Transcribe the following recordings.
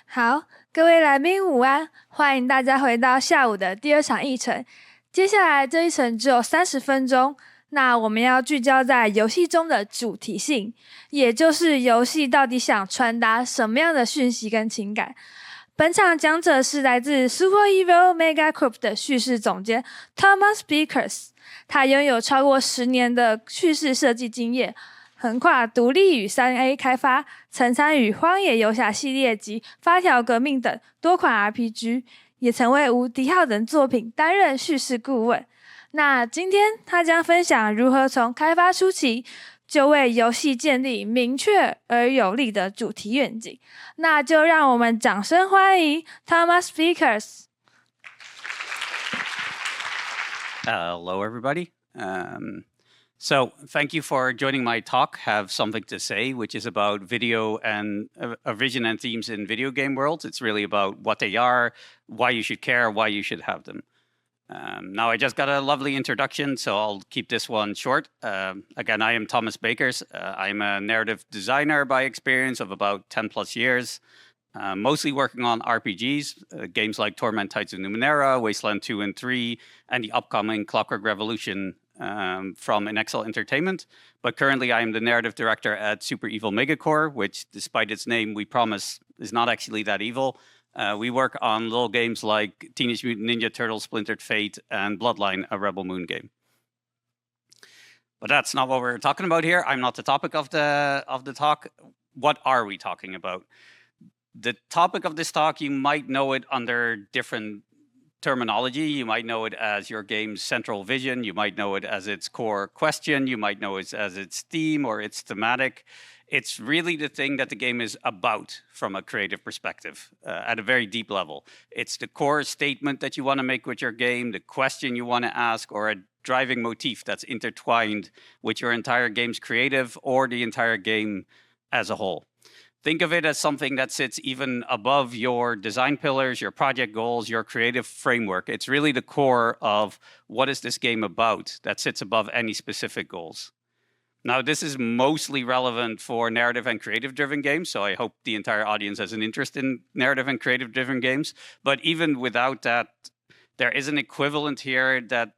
好，各位来宾午安，欢迎大家回到下午的第二场议程。接下来这一程只有30分钟，那我们要聚焦在游戏中的主题性，也就是游戏到底想传达什么样的讯息跟情感。本场讲者是来自 Super Evil Megacorp 的叙事总监 Thomas Beekers， 他拥有超过10年的叙事设计经验，横跨独立与 3A 开发，曾参与《荒野游侠》系列及《发条革命》等多款 RPG， 也曾为《无敌号》等作品担任叙事顾问。那今天他将分享如何从开发初期就为游戏建立明确而有力的主题愿景。那就让我们掌声欢迎 Thomas Beekers。Hello, everybody. So thank you for joining my talk, Have Something to Say, which is about video and a vision and themes in video game worlds. It's really about what they are, why you should care, why you should have them. Now, I just got a lovely introduction, so I'll keep this one short. Again, I am Thomas Beekers. I'm a narrative designer by experience of about 10 plus years, mostly working on RPGs, games like Torment Tides of Numenera, Wasteland 2 and 3, and the upcoming Clockwork Revolution from Inexcel Entertainment. But currently, I am the narrative director at Super Evil Megacorp, which, despite its name, we promise is not actually that evil. We work on little games like Teenage Mutant Ninja Turtles, Splintered Fate, and Bloodline, a Rebel Moon game. But that's not what we're talking about here. I'm not the topic of the talk. What are we talking about? The topic of this talk, you might know it under different terminology. You might know it as your game's central vision. You might know it as its core question. You might know it as its theme or its thematic. It's really the thing that the game is about from a creative perspective at a very deep level. It's the core statement that you want to make with your game, the question you want to ask, or a driving motif that's intertwined with your entire game's creative or the entire game as a whole. Think of it as something that sits even above your design pillars, your project goals, your creative framework. It's really the core of what is this game about that sits above any specific goals. Now, this is mostly relevant for narrative and creative-driven games, so I hope the entire audience has an interest in narrative and creative-driven games. But even without that, there is an equivalent here that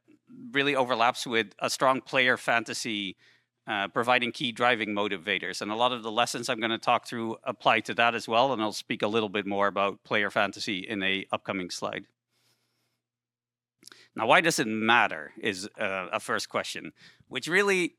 really overlaps with a strong player fantasy, providing key driving motivators. And a lot of the lessons I'm going to talk through apply to that as well, and I'll speak a little bit more about player fantasy in an upcoming slide. Now, why does it matter is a first question, which really...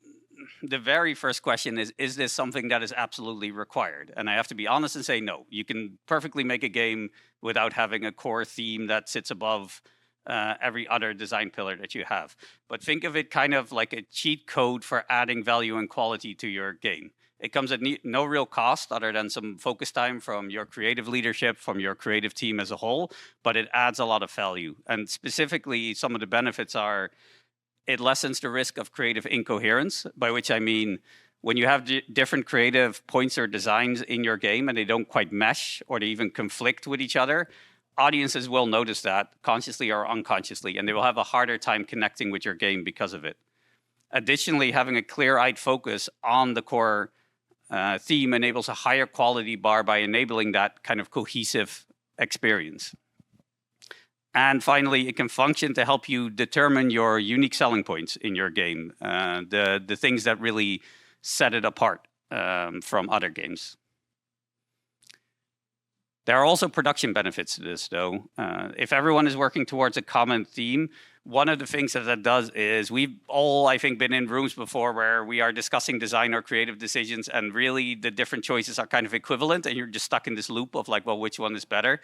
The very first question is this something that is absolutely required? And I have to be honest and say no. You can perfectly make a game without having a core theme that sits above every other design pillar that you have. But think of it kind of like a cheat code for adding value and quality to your game. It comes at no real cost other than some focus time from your creative leadership, from your creative team as a whole, but it adds a lot of value. And specifically, some of the benefits are it lessens the risk of creative incoherence, by which I mean when you have different creative points or designs in your game and they don't quite mesh or they even conflict with each other, audiences will notice that consciously or unconsciously, and they will have a harder time connecting with your game because of it. Additionally, having a clear-eyed focus on the core theme enables a higher quality bar by enabling that kind of cohesive experience. And finally, it can function to help you determine your unique selling points in your game, the things that really set it apart from other games. There are also production benefits to this, though. If everyone is working towards a common theme, one of the things that does is we've all, I think, been in rooms before where we are discussing design or creative decisions, and really the different choices are kind of equivalent, and you're just stuck in this loop of like, well, which one is better?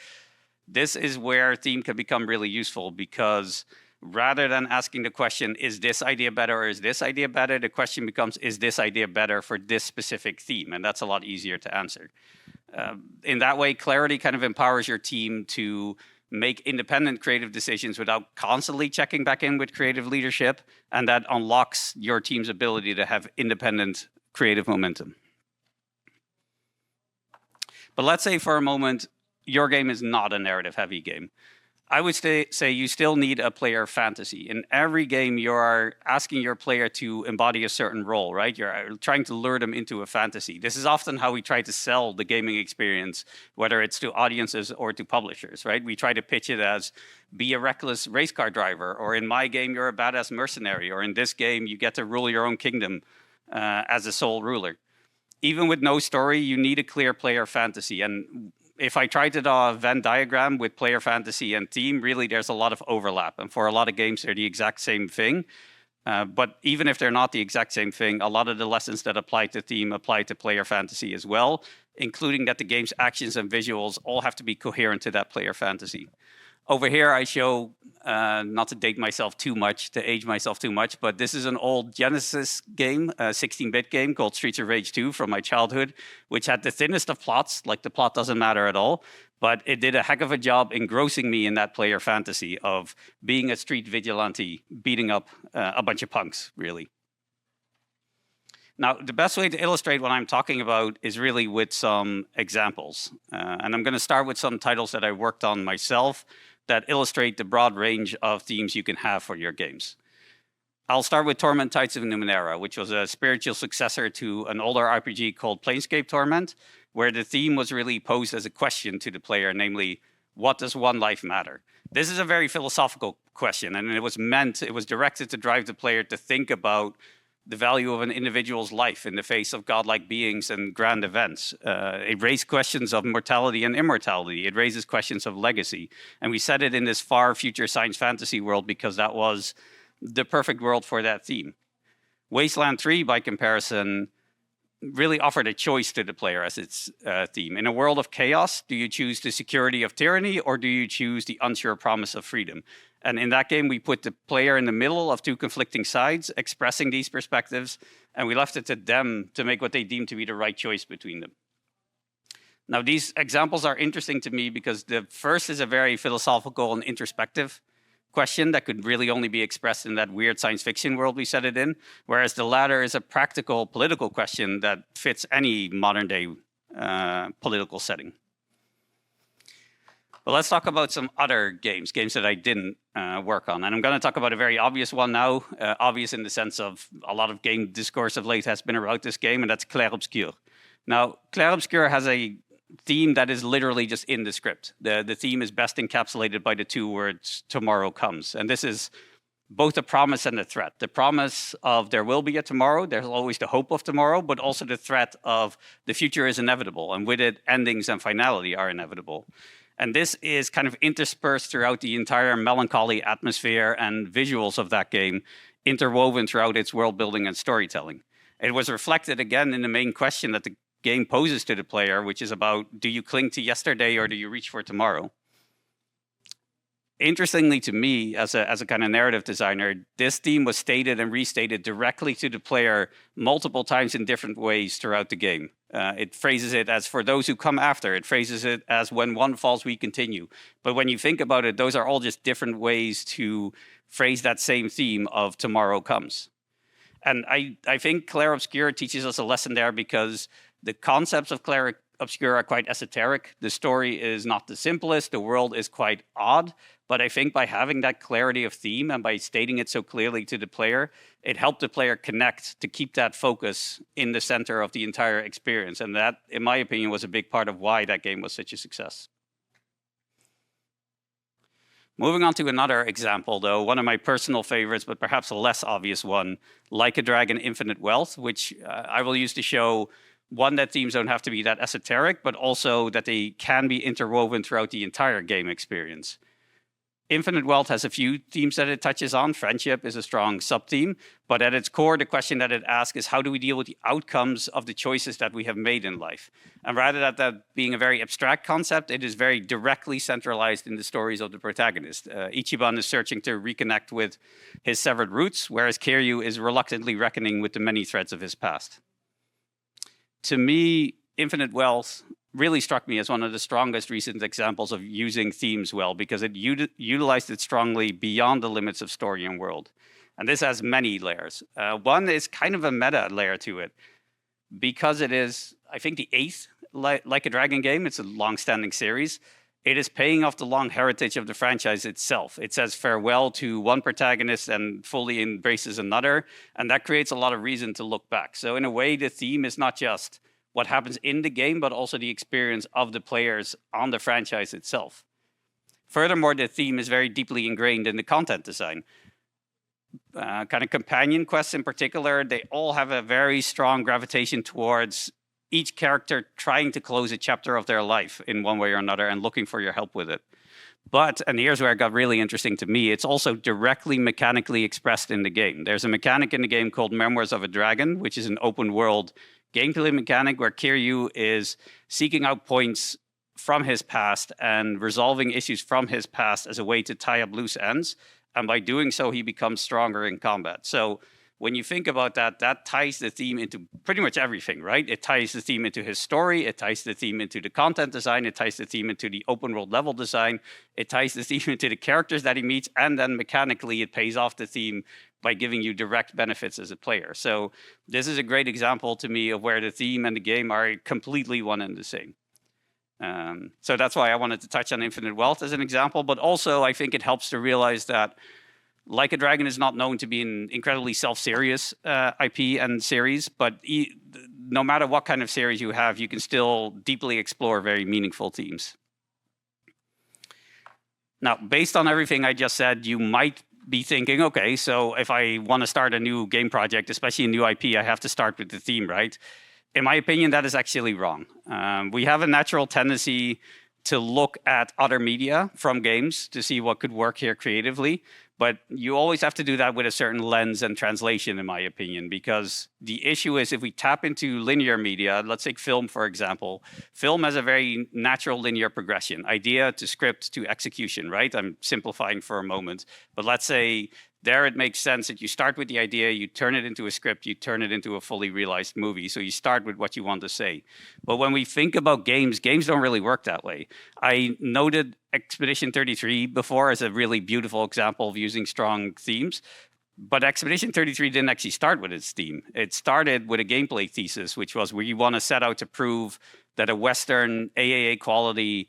This is where theme can become really useful because rather than asking the question, is this idea better or is this idea better? The question becomes, is this idea better for this specific theme? And that's a lot easier to answer. In that way, clarity kind of empowers your team to make independent creative decisions without constantly checking back in with creative leadership. And that unlocks your team's ability to have independent creative momentum. But let's say for a moment, your game is not a narrative-heavy game. I would say you still need a player fantasy. In every game, you are asking your player to embody a certain role, right? You're trying to lure them into a fantasy. This is often how we try to sell the gaming experience, whether it's to audiences or to publishers, right? We try to pitch it as, be a reckless race car driver, or in my game, you're a badass mercenary, or in this game, you get to rule your own kingdom as a sole ruler. Even with no story, you need a clear player fantasy. And if I try to draw a Venn diagram with player fantasy and theme, really there's a lot of overlap. And for a lot of games, they're the exact same thing. But even if they're not the exact same thing, a lot of the lessons that apply to theme apply to player fantasy as well, including that the game's actions and visuals all have to be coherent to that player fantasy. Over here, I show, not to date myself too much, to age myself too much, but this is an old Genesis game, a 16-bit game called Streets of Rage 2 from my childhood, which had the thinnest of plots, like the plot doesn't matter at all, but it did a heck of a job engrossing me in that player fantasy of being a street vigilante, beating up a bunch of punks, really. Now, the best way to illustrate what I'm talking about is really with some examples. And I'm going to start with some titles that I worked on myself that illustrate the broad range of themes you can have for your games. I'll start with Torment Tides of Numenera, which was a spiritual successor to an older RPG called Planescape Torment, where the theme was really posed as a question to the player, namely, what does one life matter? This is a very philosophical question, and it was directed to drive the player to think about the value of an individual's life in the face of godlike beings and grand events. It raised questions of mortality and immortality. It raises questions of legacy. And we set it in this far future science fantasy world because that was the perfect world for that theme. Wasteland 3, by comparison, really offered a choice to the player as its theme. In a world of chaos, do you choose the security of tyranny or do you choose the unsure promise of freedom? And in that game, we put the player in the middle of two conflicting sides, expressing these perspectives, and we left it to them to make what they deemed to be the right choice between them. Now, these examples are interesting to me because the first is a very philosophical and introspective question that could really only be expressed in that weird science fiction world we set it in, whereas the latter is a practical political question that fits any modern day political setting. But let's talk about some other games that I didn't work on. And I'm going to talk about a very obvious one now, obvious in the sense of a lot of game discourse of late has been about this game, and that's Clair Obscur. Now, Clair Obscur has a theme that is literally just in the script. The theme is best encapsulated by the two words, tomorrow comes. And this is both a promise and a threat. The promise of there will be a tomorrow, there's always the hope of tomorrow, but also the threat of the future is inevitable, and with it, endings and finality are inevitable. And this is kind of interspersed throughout the entire melancholy atmosphere and visuals of that game, interwoven throughout its world building and storytelling. It was reflected again in the main question that the game poses to the player, which is about, do you cling to yesterday or do you reach for tomorrow? Interestingly to me, as a kind of narrative designer, this theme was stated and restated directly to the player multiple times in different ways throughout the game. It phrases it as for those who come after. It phrases it as when one falls, we continue. But when you think about it, those are all just different ways to phrase that same theme of tomorrow comes. And I think Clair Obscur teaches us a lesson there because the concepts of Clair Obscur are quite esoteric. The story is not the simplest. The world is quite odd. But I think by having that clarity of theme and by stating it so clearly to the player, it helped the player connect to keep that focus in the center of the entire experience. And that, in my opinion, was a big part of why that game was such a success. Moving on to another example, though, one of my personal favorites, but perhaps a less obvious one, Like a Dragon Infinite Wealth, which I will use to show, one, that themes don't have to be that esoteric, but also that they can be interwoven throughout the entire game experience. Infinite Wealth has a few themes that it touches on. Friendship is a strong sub-theme, but at its core, the question that it asks is how do we deal with the outcomes of the choices that we have made in life? And rather than that being a very abstract concept, it is very directly centralized in the stories of the protagonist. Ichiban is searching to reconnect with his severed roots, whereas Kiryu is reluctantly reckoning with the many threads of his past. To me, Infinite Wealth really struck me as one of the strongest recent examples of using themes well, because it utilized it strongly beyond the limits of story and world. And this has many layers. One is kind of a meta layer to it, because it is, I think, the 8th Like a Dragon game. It's a long-standing series. it is paying off the long heritage of the franchise itself. It says farewell to one protagonist and fully embraces another, and that creates a lot of reason to look back. So in a way, the theme is not just what happens in the game, but also the experience of the players on the franchise itself. Furthermore, the theme is very deeply ingrained in the content design. Kind of companion quests in particular, they all have a very strong gravitation towards each character trying to close a chapter of their life in one way or another and looking for your help with it. But, and here's where it got really interesting to me, it's also directly mechanically expressed in the game. There's a mechanic in the game called Memoirs of a Dragon, which is an open world gameplay mechanic where Kiryu is seeking out points from his past and resolving issues from his past as a way to tie up loose ends. And by doing so, he becomes stronger in combat. So when you think about that, that ties the theme into pretty much everything, right? It ties the theme into his story. It ties the theme into the content design. It ties the theme into the open world level design. It ties the theme into the characters that he meets. And then mechanically, it pays off the theme by giving you direct benefits as a player. So this is a great example to me of where the theme and the game are completely one and the same. So that's why I wanted to touch on Infinite Wealth as an example, but also I think it helps to realize that Like a Dragon is not known to be an incredibly self-serious IP and series, but no matter what kind of series you have, you can still deeply explore very meaningful themes. Now, based on everything I just said, you might be thinking, okay, so if I want to start a new game project, especially a new IP, I have to start with the theme, right? In my opinion, that is actually wrong. We have a natural tendency to look at other media from games to see what could work here creatively. But you always have to do that with a certain lens and translation, in my opinion, because the issue is if we tap into linear media, let's take film, for example, film has a very natural linear progression, idea to script to execution, right? I'm simplifying for a moment, but let's say there it makes sense that you start with the idea, you turn it into a script, you turn it into a fully realized movie. So you start with what you want to say. But when we think about games, games don't really work that way. I noted Expedition 33 before as a really beautiful example of using strong themes. But Expedition 33 didn't actually start with its theme. It started with a gameplay thesis, which was we want to set out to prove that a Western AAA quality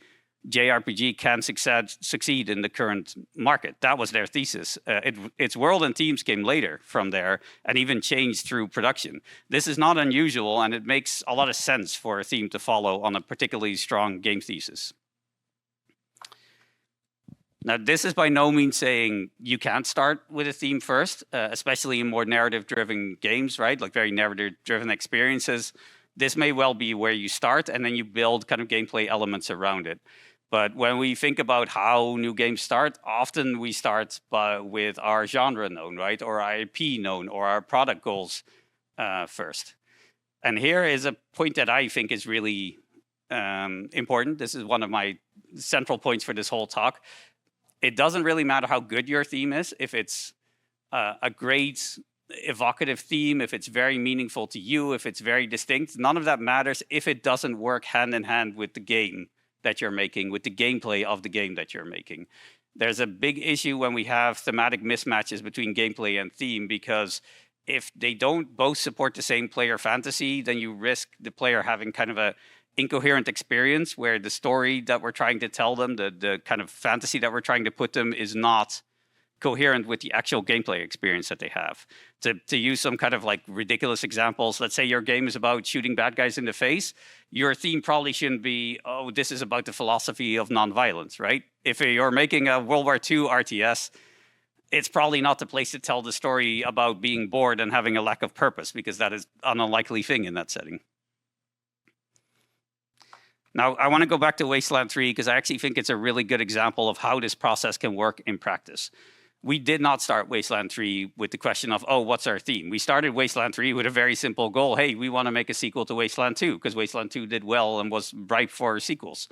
JRPG can succeed in the current market. That was their thesis. Its world and themes came later from there and even changed through production. This is not unusual, and it makes a lot of sense for a theme to follow on a particularly strong game thesis. Now, this is by no means saying you can't start with a theme first, especially in more narrative-driven games, right? Like very narrative-driven experiences. This may well be where you start, and then you build kind of gameplay elements around it. But when we think about how new games start, often we start with our genre known, right? Or our IP known, or our product goals first. And here is a point that I think is really important. This is one of my central points for this whole talk. It doesn't really matter how good your theme is, if it's a great evocative theme, if it's very meaningful to you, if it's very distinct, none of that matters if it doesn't work hand in hand with the game that you're making, with the gameplay of the game that you're making. There's a big issue when we have thematic mismatches between gameplay and theme, because if they don't both support the same player fantasy, then you risk the player having kind of a incoherent experience where the story that we're trying to tell them, the kind of fantasy that we're trying to put them is not coherent with the actual gameplay experience that they have. To use some kind of like ridiculous examples, let's say your game is about shooting bad guys in the face. Your theme probably shouldn't be, oh, this is about the philosophy of nonviolence, right? If you're making a World War II RTS, it's probably not the place to tell the story about being bored and having a lack of purpose, because that is an unlikely thing in that setting. Now, I want to go back to Wasteland 3 because I actually think it's a really good example of how this process can work in practice. We did not start Wasteland 3 with the question of, oh, what's our theme? We started Wasteland 3 with a very simple goal. Hey, we want to make a sequel to Wasteland 2 because Wasteland 2 did well and was ripe for sequels.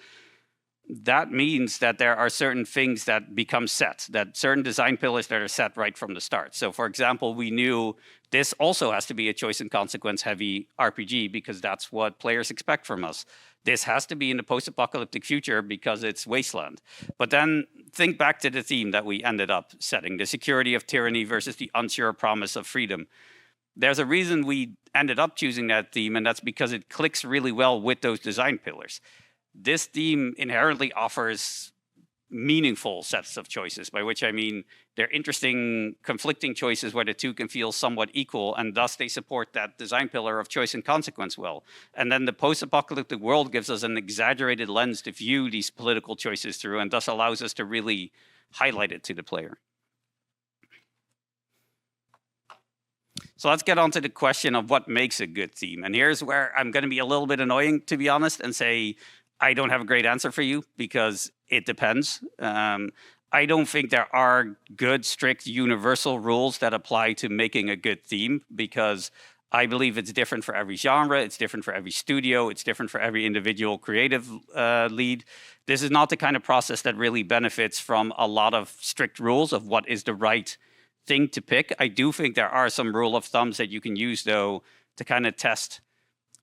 That means that there are certain things that become set, that certain design pillars that are set right from the start. So, for example, we knew this also has to be a choice and consequence heavy RPG because that's what players expect from us. This has to be in the post-apocalyptic future because it's Wasteland. But then think back to the theme that we ended up setting, the security of tyranny versus the unsure promise of freedom. There's a reason we ended up choosing that theme, and that's because it clicks really well with those design pillars. this theme inherently offers meaningful sets of choices, by which I mean they're interesting, conflicting choices where the two can feel somewhat equal, and thus they support that design pillar of choice and consequence well. And then the post-apocalyptic world gives us an exaggerated lens to view these political choices through, and thus allows us to really highlight it to the player. So let's get on to the question of what makes a good theme. And here's where I'm going to be a little bit annoying, to be honest, and say I don't have a great answer for you because it depends. I don't think there are good, strict, universal rules that apply to making a good theme, because I believe it's different for every genre, it's different for every studio, it's different for every individual creative lead. This is not the kind of process that really benefits from a lot of strict rules of what is the right thing to pick. I do think there are some rule of thumbs that you can use, though, to kind of test,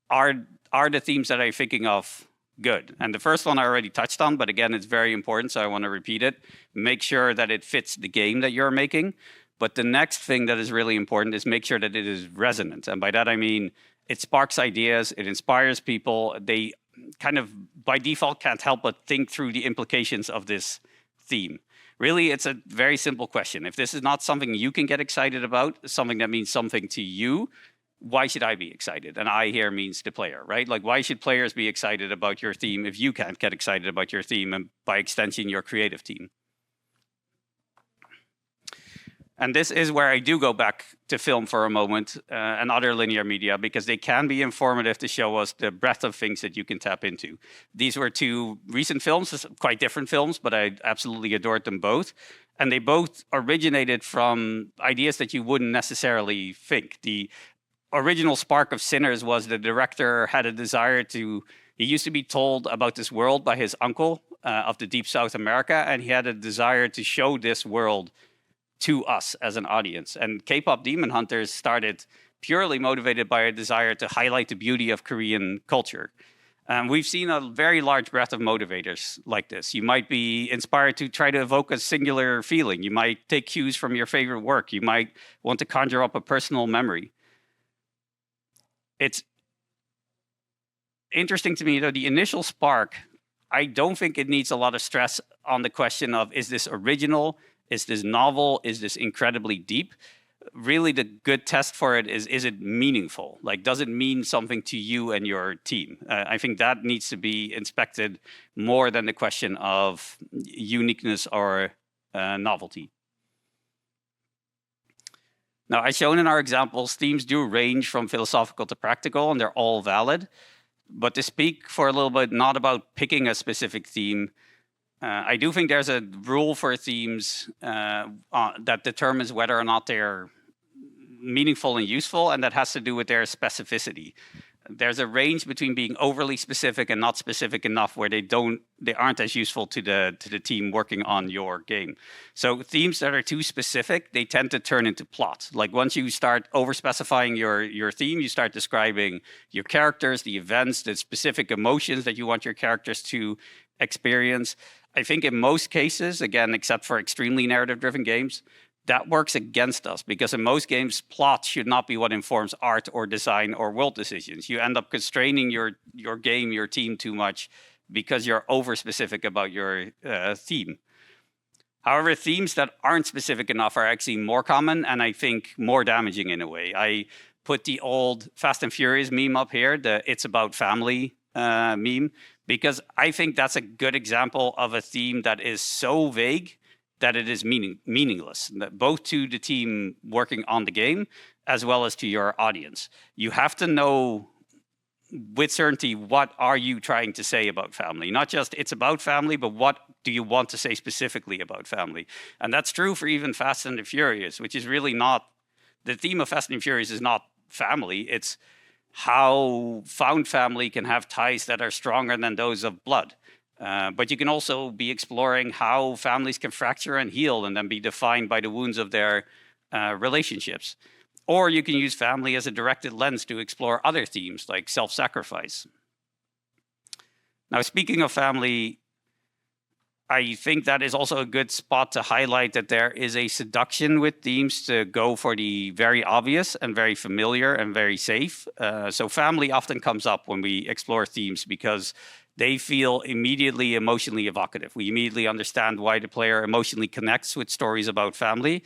are the themes that I'm thinking of good? And the first one I already touched on, but again, it's very important, so I want to repeat it. Make sure that it fits the game that you're making. But the next thing that is really important is make sure that it is resonant. And by that, I mean, it sparks ideas, it inspires people. They kind of, by default, can't help but think through the implications of this theme. Really, it's a very simple question. If this is not something you can get excited about, something that means something to you, why should I be excited? And I here means the player, right? Like, why should players be excited about your theme if you can't get excited about your theme, and by extension, your creative team? And this is where I do go back to film for a moment and other linear media, because they can be informative to show us the breadth of things that you can tap into. These were two recent films, quite different films, but I absolutely adored them both. And they both originated from ideas that you wouldn't necessarily think. The original spark of Sinners was the director had a desire to, he used to be told about this world by his uncle of the deep South America, and he had a desire to show this world to us as an audience. And K-pop Demon Hunters started purely motivated by a desire to highlight the beauty of Korean culture. We've seen a very large breadth of motivators like this. You might be inspired to try to evoke a singular feeling. You might take cues from your favorite work. You might want to conjure up a personal memory. It's interesting to me, though, the initial spark, I don't think it needs a lot of stress on the question of, is this original? Is this novel? Is this incredibly deep? Really, the good test for it is it meaningful? Like, does it mean something to you and your team? I think that needs to be inspected more than the question of uniqueness or novelty. Now, as shown in our examples, themes do range from philosophical to practical, and they're all valid. But to speak for a little bit, not about picking a specific theme, I do think there's a rule for themes that determines whether or not they're meaningful and useful, and that has to do with their specificity. There's a range between being overly specific and not specific enough where they aren't as useful to the team working on your game. So themes that are too specific, they tend to turn into plot. Like, once you start over-specifying your theme, you start describing your characters, the events, the specific emotions that you want your characters to experience. I think in most cases, again, except for extremely narrative-driven games, that works against us, because in most games, plot should not be what informs art or design or world decisions. You end up constraining your game, your team too much because you're over-specific about your theme. However, themes that aren't specific enough are actually more common, and I think more damaging in a way. I put the old Fast and Furious meme up here, the "It's About Family" meme, because I think that's a good example of a theme that is so vague that it is meaningless, both to the team working on the game as well as to your audience. You have to know with certainty, what are you trying to say about family? Not just it's about family, but what do you want to say specifically about family? And that's true for even Fast and the Furious, which is really not, the theme of Fast and the Furious is not family, it's how found family can have ties that are stronger than those of blood. But you can also be exploring how families can fracture and heal and then be defined by the wounds of their relationships. Or you can use family as a directed lens to explore other themes like self-sacrifice. Now, speaking of family, I think that is also a good spot to highlight that there is a seduction with themes to go for the very obvious and very familiar and very safe. So family often comes up when we explore themes because they feel immediately emotionally evocative. We immediately understand why the player emotionally connects with stories about family.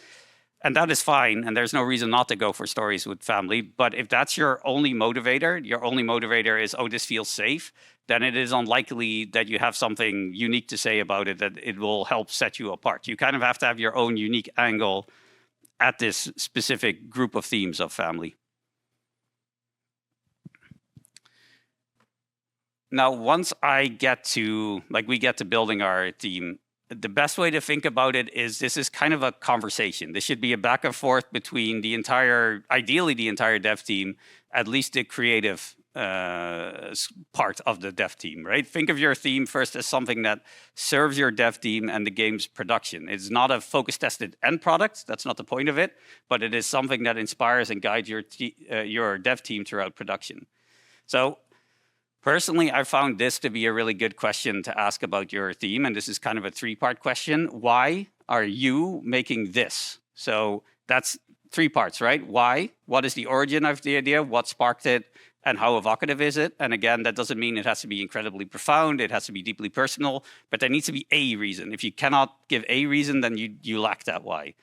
And that is fine, and there's no reason not to go for stories with family. But if that's your only motivator is, oh, this feels safe, then it is unlikely that you have something unique to say about it, that it will help set you apart. You kind of have to have your own unique angle at this specific group of themes of family. Now, once we get to building our theme, the best way to think about it is this is kind of a conversation. This should be a back and forth between ideally the entire dev team, at least the creative part of the dev team, right? Think of your theme first as something that serves your dev team and the game's production. It's not a focus tested end product. That's not the point of it, but it is something that inspires and guides your dev team throughout production. So personally, I found this to be a really good question to ask about your theme, and this is kind of a three-part question. Why are you making this? So that's 3 parts, right? Why? What is the origin of the idea? What sparked it? And how evocative is it? And again, that doesn't mean it has to be incredibly profound. It has to be deeply personal, but there needs to be a reason. If you cannot give a reason, then you lack that why.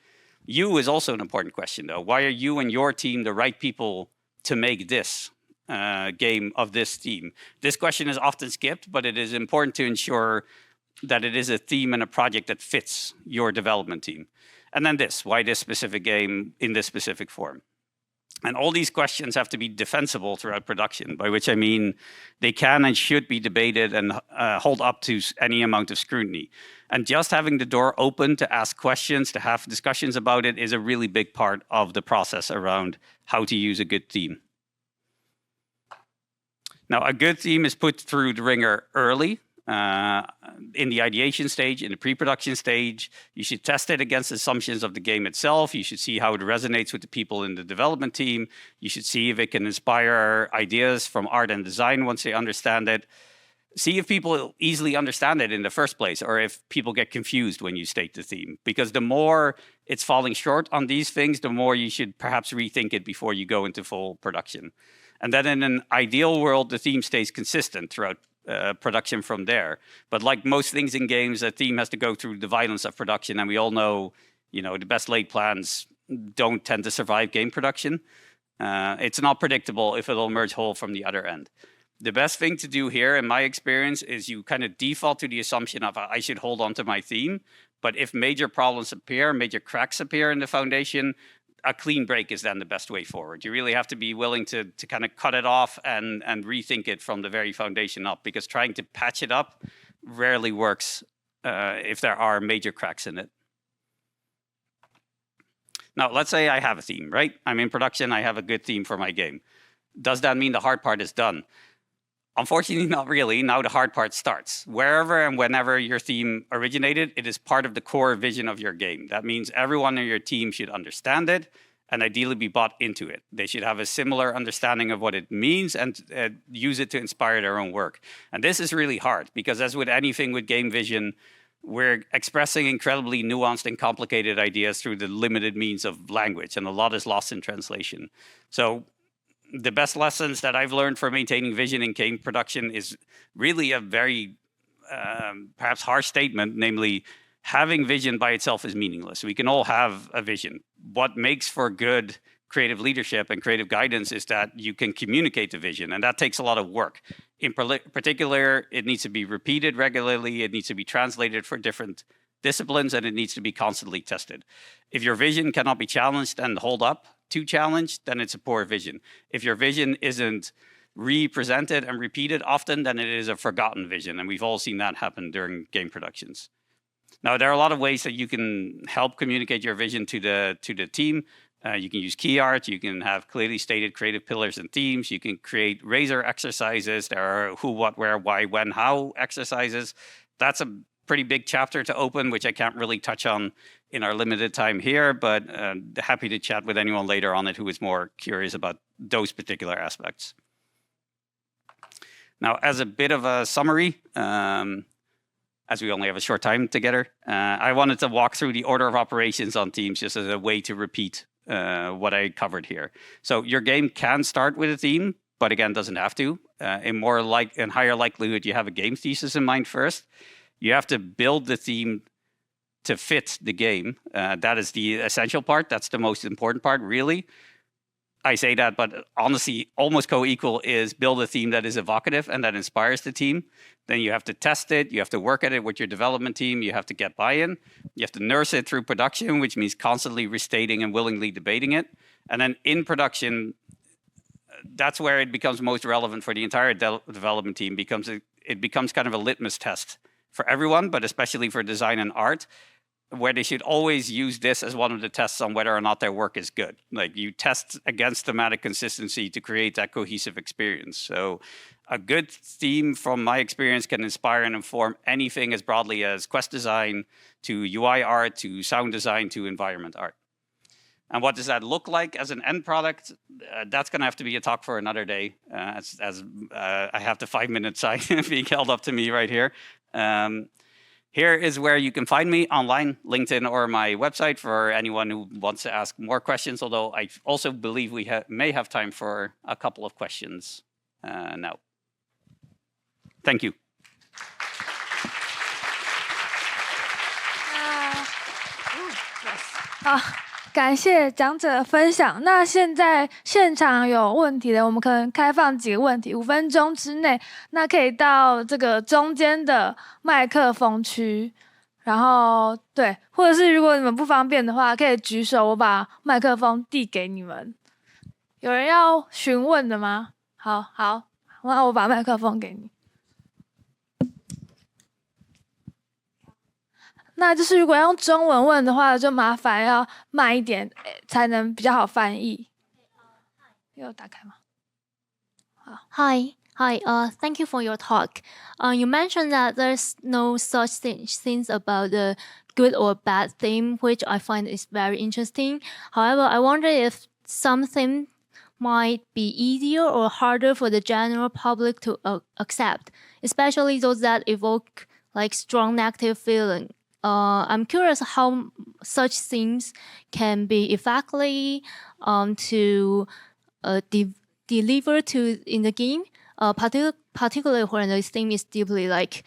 You is also an important question, though. Why are you and your team the right people to make this game of this theme? This question is often skipped, but it is important to ensure that it is a theme and a project that fits your development team. And then why this specific game in this specific form? And all these questions have to be defensible throughout production, by which I mean they can and should be debated and hold up to any amount of scrutiny. And just having the door open to ask questions, to have discussions about it, is a really big part of the process around how to use a good theme. Now, a good theme is put through the ringer early, in the ideation stage, in the pre-production stage. You should test it against assumptions of the game itself. You should see how it resonates with the people in the development team. You should see if it can inspire ideas from art and design once they understand it. See if people easily understand it in the first place, or if people get confused when you state the theme. Because the more it's falling short on these things, the more you should perhaps rethink it before you go into full production. And then in an ideal world, the theme stays consistent throughout production from there. But like most things in games, a theme has to go through the violence of production. And we all know, the best laid plans don't tend to survive game production. It's not predictable if it'll emerge whole from the other end. The best thing to do here, in my experience, is you kind of default to the assumption of I should hold on to my theme. But if major problems appear, major cracks appear in the foundation, a clean break is then the best way forward. You really have to be willing to kind of cut it off and rethink it from the very foundation up, because trying to patch it up rarely works if there are major cracks in it. Now, let's say I have a theme, right? I'm in production, I have a good theme for my game. Does that mean the hard part is done? Unfortunately, not really. Now the hard part starts. Wherever and whenever your theme originated, it is part of the core vision of your game. That means everyone in your team should understand it and ideally be bought into it. They should have a similar understanding of what it means and use it to inspire their own work. And this is really hard, because as with anything with game vision, we're expressing incredibly nuanced and complicated ideas through the limited means of language, and a lot is lost in translation. So the best lessons that I've learned for maintaining vision in game production is really a very perhaps harsh statement, namely, having vision by itself is meaningless. We can all have a vision. What makes for good creative leadership and creative guidance is that you can communicate the vision, and that takes a lot of work. In particular, it needs to be repeated regularly, it needs to be translated for different disciplines, and it needs to be constantly tested. If your vision cannot be challenged and hold up to challenge, then it's a poor vision. If your vision isn't represented and repeated often, then it is a forgotten vision, and we've all seen that happen during game productions. Now, there are a lot of ways that you can help communicate your vision to the team. You can use key art, you can have clearly stated creative pillars and themes, you can create razor exercises, there are who, what, where, why, when, how exercises. That's a pretty big chapter to open, which I can't really touch on in our limited time here, but happy to chat with anyone later on it who is more curious about those particular aspects. Now, as a bit of a summary, as we only have a short time together, I wanted to walk through the order of operations on themes just as a way to repeat what I covered here. So your game can start with a theme, but again, doesn't have to. In higher likelihood, you have a game thesis in mind first. You have to build the theme to fit the game. That is the essential part. That's the most important part, really. I say that, but honestly, almost co-equal is build a theme that is evocative and that inspires the team. Then you have to test it. You have to work at it with your development team. You have to get buy-in. You have to nurse it through production, which means constantly restating and willingly debating it. And then in production, that's where it becomes most relevant for the entire development team. It becomes kind of a litmus test for everyone, but especially for design and art, where they should always use this as one of the tests on whether or not their work is good. Like you test against thematic consistency to create that cohesive experience. So a good theme, from my experience, can inspire and inform anything as broadly as quest design to UI art to sound design to environment art. And what does that look like as an end product? That's going to have to be a talk for another day, as I have the 5-minute sign being held up to me right here. Here is where you can find me online, LinkedIn, or my website for anyone who wants to ask more questions, although I also believe we may have time for a couple of questions now. Thank you. 感谢讲者的分享。那现在现场有问题的，我们可能开放几个问题，5分钟之内，那可以到这个中间的麦克风区，然后对，或者是如果你们不方便的话，可以举手，我把麦克风递给你们。有人要询问的吗？好，那我把麦克风给你。那就是如果用中文问的话，就麻烦要慢一点，才能比较好翻译。有打开吗？好。Hi, thank you for your talk. You mentioned that there's no such things about the good or bad theme, which I find is very interesting. However, I wonder if something might be easier or harder for the general public to accept, especially those that evoke like strong negative feeling. I'm curious how such themes can be effectively to deliver to in the game, particularly when the theme is deeply like,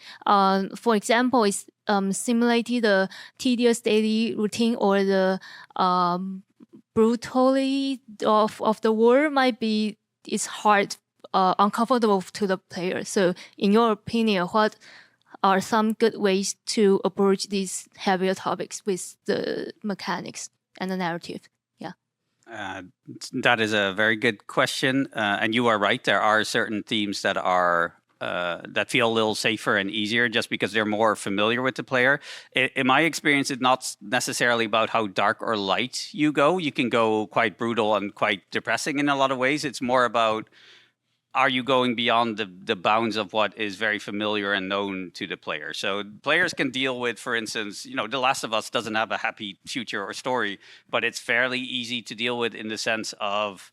for example, it's simulating the tedious daily routine or the brutality of the war might be it's hard, uncomfortable to the player. So, in your opinion, what are some good ways to approach these heavier topics with the mechanics and the narrative? Yeah. That is a very good question. And you are right. There are certain themes that are that feel a little safer and easier just because they're more familiar with the player. In my experience, it's not necessarily about how dark or light you go. You can go quite brutal and quite depressing in a lot of ways. It's more about, are you going beyond the bounds of what is very familiar and known to the player? So players can deal with, for instance, The Last of Us doesn't have a happy future or story, but it's fairly easy to deal with in the sense of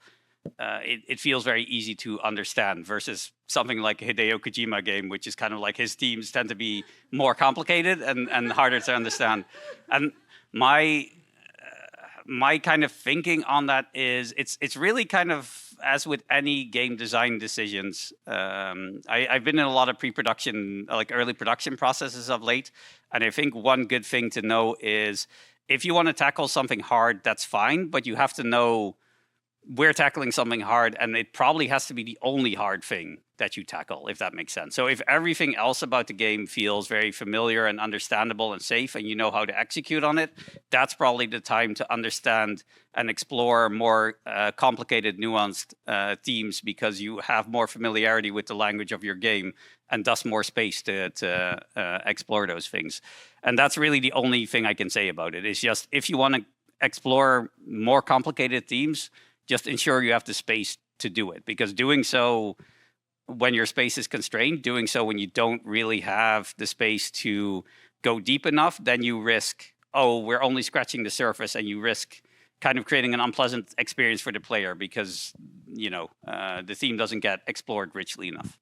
it feels very easy to understand versus something like a Hideo Kojima game, which is kind of like his themes tend to be more complicated and harder to understand. And my kind of thinking on that is it's really kind of, as with any game design decisions, I've been in a lot of pre-production, like early production processes of late. And I think one good thing to know is if you want to tackle something hard, that's fine, but you have to know we're tackling something hard and it probably has to be the only hard thing that you tackle, if that makes sense. So if everything else about the game feels very familiar and understandable and safe and you know how to execute on it, that's probably the time to understand and explore more complicated, nuanced themes because you have more familiarity with the language of your game and thus more space to explore those things. And that's really the only thing I can say about it. It's just if you want to explore more complicated themes, just ensure you have the space to do it, because doing so when your space is constrained, doing so when you don't really have the space to go deep enough, then you risk, we're only scratching the surface, and you risk kind of creating an unpleasant experience for the player because, the theme doesn't get explored richly enough.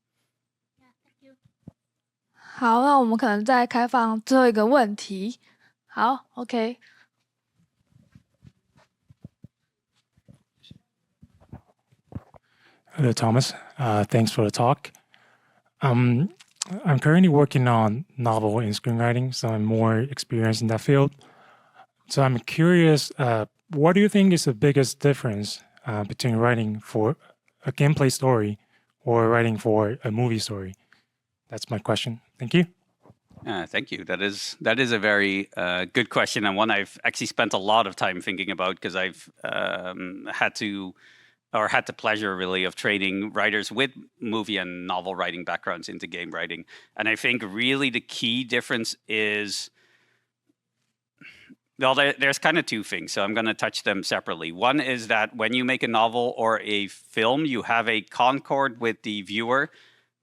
好，那我们可能再开放最后一个问题。好 ，OK。Hello, Thomas. Thanks for the talk. I'm currently working on novel and screenwriting, so I'm more experienced in that field. So I'm curious, what do you think is the biggest difference between writing for a gameplay story or writing for a movie story? That's my question. Thank you. Thank you. That is a very good question, and one I've actually spent a lot of time thinking about, because I've had the pleasure really of training writers with movie and novel writing backgrounds into game writing. And I think really the key difference is, well, there's kind of two things, so I'm going to touch them separately. One is that when you make a novel or a film, you have a concord with the viewer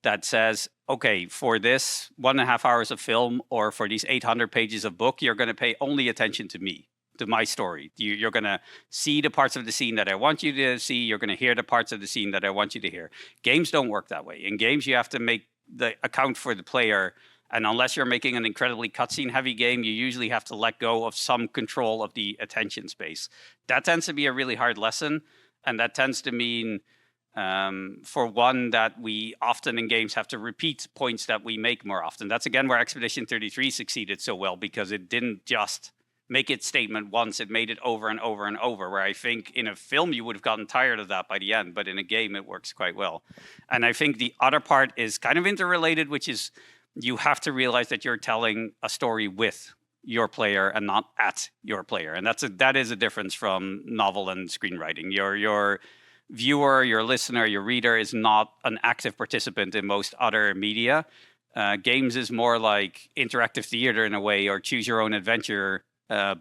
that says, okay, for this 1.5 hours of film or for these 800 pages of book, you're going to pay only attention to me, to my story. You're going to see the parts of the scene that I want you to see. You're going to hear the parts of the scene that I want you to hear. Games don't work that way. In games, you have to make the account for the player. And unless you're making an incredibly cutscene heavy game, you usually have to let go of some control of the attention space. That tends to be a really hard lesson. And that tends to mean, for one, that we often in games have to repeat points that we make more often. That's again where Expedition 33 succeeded so well, because it didn't just make its statement once, it made it over and over and over, where I think in a film you would have gotten tired of that by the end, but in a game it works quite well. And I think the other part is kind of interrelated, which is you have to realize that you're telling a story with your player and not at your player. And that is a difference from novel and screenwriting. Your viewer, your listener, your reader is not an active participant in most other media. Games is more like interactive theater in a way, or choose your own adventure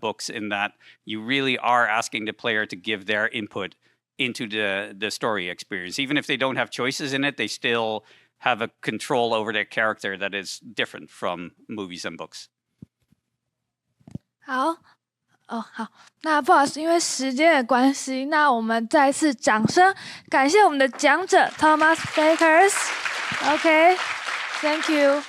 books, in that you really are asking the player to give their input into the story experience. Even if they don't have choices in it, they still have a control over their character that is different from movies and books. 好，那不好意思，因为时间的关系，那我们再次掌声感谢我们的讲者 Thomas Beekers。OK，Thank you。